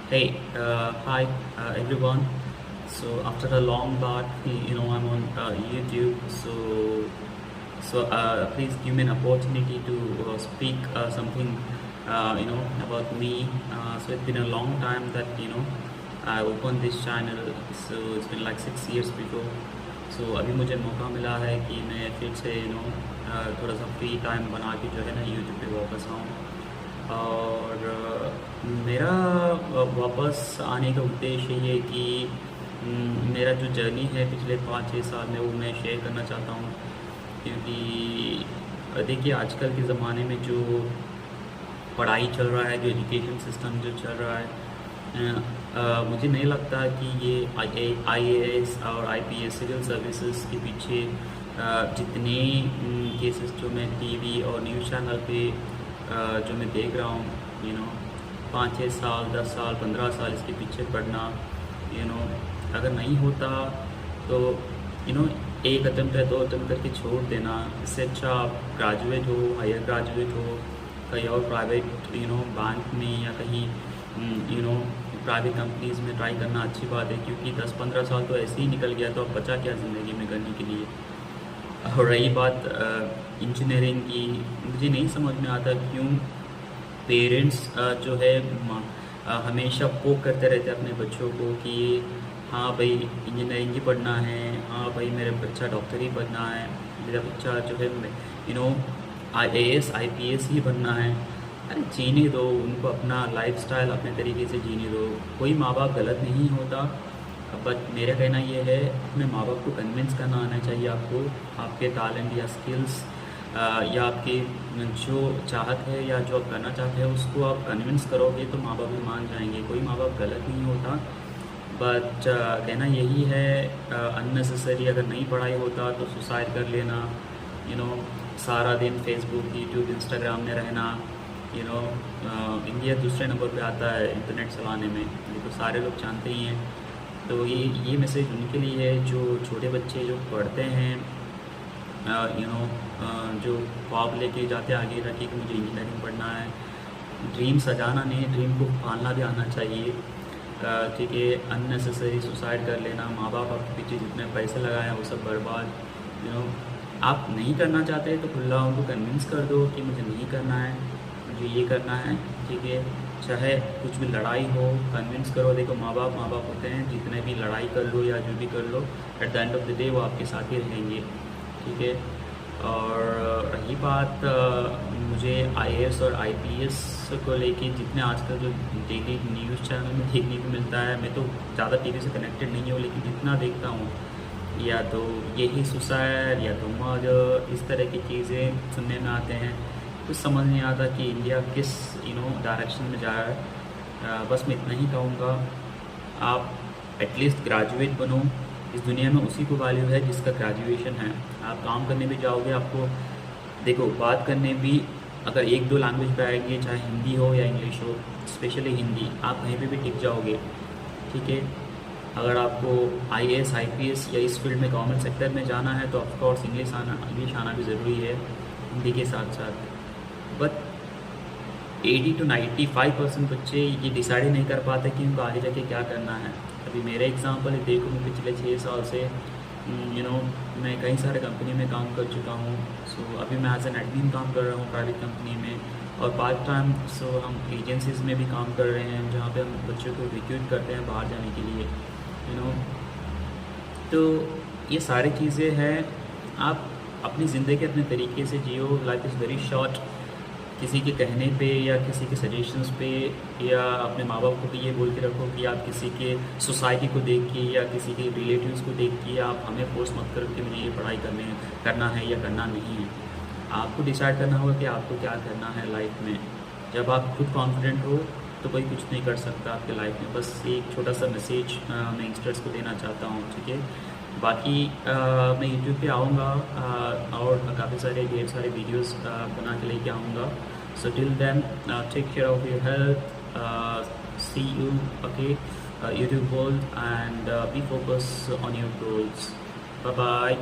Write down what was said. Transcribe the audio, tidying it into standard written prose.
Hey, hi everyone. So after a long part, I'm on YouTube. So please give me an opportunity to speak something, about me. So it's been a long time that I opened this channel. So it's been like 6 years before. So अभी मुझे मौका मिला है कि मैं फिर से थोड़ा सा फ्री टाइम बना के जो है ना YouTube पे वापस आऊँ। और मेरा वापस आने का उद्देश्य ये है कि मेरा जो जर्नी है पिछले 5-6 साल में वो मैं शेयर करना चाहता हूँ। क्योंकि देखिए आजकल के ज़माने में जो पढ़ाई चल रहा है, जो एजुकेशन सिस्टम जो चल रहा है, मुझे नहीं लगता कि ये IAS और IPS सिविल सर्विसेज के पीछे जितने केसेस जो मैं टीवी और न्यूज़ चैनल पे जो मैं देख रहा हूँ, 5-6 साल, 10 साल, 15 साल इसके पीछे पढ़ना, अगर नहीं होता तो एक अटेम्प्ट है 2 अटेम्प्ट करके छोड़ देना। इससे अच्छा आप ग्रेजुएट हो, हायर ग्रेजुएट हो, कहीं और प्राइवेट बैंक में या कहीं प्राइवेट कंपनीज़ में ट्राई करना अच्छी बात है। क्योंकि 10-15 साल तो ऐसे ही निकल गया, तो अब बचा क्या ज़िंदगी में करने के लिए। और रही बात इंजीनियरिंग की, मुझे नहीं समझ में आता क्यों पेरेंट्स जो है हमेशा पोक करते रहते हैं अपने बच्चों को कि हाँ भाई इंजीनियरिंग ही पढ़ना है, हाँ भाई मेरा बच्चा डॉक्टर ही बनना है, मेरा बच्चा जो है IAS IPS ही बनना है। अरे जीने दो उनको, अपना लाइफस्टाइल अपने तरीके से जीने दो। कोई माँ बाप गलत नहीं होता, बट मेरा कहना ये है अपने माँ बाप को कन्विंस करना आना चाहिए आपको। आपके टैलेंट या स्किल्स या आपकी जो चाहत है या जो आप करना चाहते हैं उसको आप कन्विंस करोगे तो माँ बाप भी मान जाएंगे। कोई माँ बाप गलत नहीं होता, बट कहना यही है अननेसेसरी अगर नहीं पढ़ाई होता तो सुसाइड कर लेना, सारा दिन फेसबुक, यूट्यूब, इंस्टाग्राम में रहना, इंडिया दूसरे नंबर पे आता है इंटरनेट चलाने में, ये तो सारे लोग जानते ही हैं। तो ये मैसेज उनके लिए है जो छोटे बच्चे जो पढ़ते हैं, जो ख्वाब लेके जाते हैं आगे रखी कि मुझे इंजीनियरिंग पढ़ना है। ड्रीम सजाना नहीं, ड्रीम को पालना भी आना चाहिए। ठीक है, अननेसेसरी सुसाइड कर लेना, माँ बाप आपके पीछे जितने पैसे लगाए हैं वो सब बर्बाद। आप नहीं करना चाहते तो खुला उनको कन्विंस कर दो कि मुझे नहीं करना है, मुझे ये करना है। ठीक है, चाहे कुछ भी लड़ाई हो कन्विंस करो। देखो माँ बाप होते हैं, जितने भी लड़ाई कर लो या जो भी कर लो, at the end of the day वो आपके साथ ही रहेंगे। ठीक है, और रही बात मुझे IAS और IPS को लेके जितने आजकल जो डेली न्यूज़ चैनल में देखने को मिलता है, मैं तो ज़्यादा टीवी से कनेक्टेड नहीं हूँ, लेकिन जितना देखता हूँ या तो यही सुसाइड या तो मर्डर, इस तरह की चीज़ें सुनने में आते हैं। कुछ समझ नहीं आता कि इंडिया किस डायरेक्शन में जा रहा है। बस मैं इतना ही कहूँगा, आप एटलीस्ट ग्रेजुएट बनो। इस दुनिया में उसी को वैल्यू है जिसका ग्रेजुएशन है। आप काम करने भी जाओगे, आपको देखो बात करने भी अगर 1-2 लैंग्वेज पे आएंगे, चाहे हिंदी हो या इंग्लिश हो, स्पेशली हिंदी, आप कहीं पे भी टिक जाओगे। ठीक है, अगर आपको IAS IPS या इस फील्ड में गवर्नमेंट सेक्टर में जाना है तो ऑफकोर्स इंग्लिश आना भी ज़रूरी है हिंदी के साथ साथ। बट 80 to 95% बच्चे ये डिसाइड ही नहीं कर पाते कि उनको आगे जाके क्या करना है। अभी मेरे एग्जांपल ही देखो, मैं पिछले 6 साल से मैं कई सारे कंपनी में काम कर चुका हूँ। सो अभी मैं एज एन एडमिन काम कर रहा हूँ प्राइवेट कंपनी में, और पार्ट टाइम हम एजेंसीज़ में भी काम कर रहे हैं जहाँ पे हम बच्चों को रिक्रूट करते हैं बाहर जाने के लिए। तो ये सारी चीज़ें हैं, आप अपनी ज़िंदगी अपने तरीके से जियो। Life is very short. किसी के कहने पे या किसी के सजेशंस पे या अपने माँ बाप को भी ये बोल के रखो कि आप किसी के सोसाइटी को देख के या किसी के रिलेटिव्स को देख के आप हमें फोर्स मत करो कि मुझे ये पढ़ाई करना है या करना नहीं है। आपको डिसाइड करना होगा कि आपको क्या करना है लाइफ में। जब आप खुद कॉन्फिडेंट हो तो कोई कुछ नहीं कर सकता आपके लाइफ में। बस एक छोटा सा मैसेज मैं यंगस्टर्स को देना चाहता हूँ। ठीक है, बाकी मैं यूट्यूब पे आऊँगा और काफ़ी सारे ढेर सारे वीडियोस बना के लेके आऊँगा। So till then take care of your health, see you okay YouTube world, and be focus on your goals. Bye bye.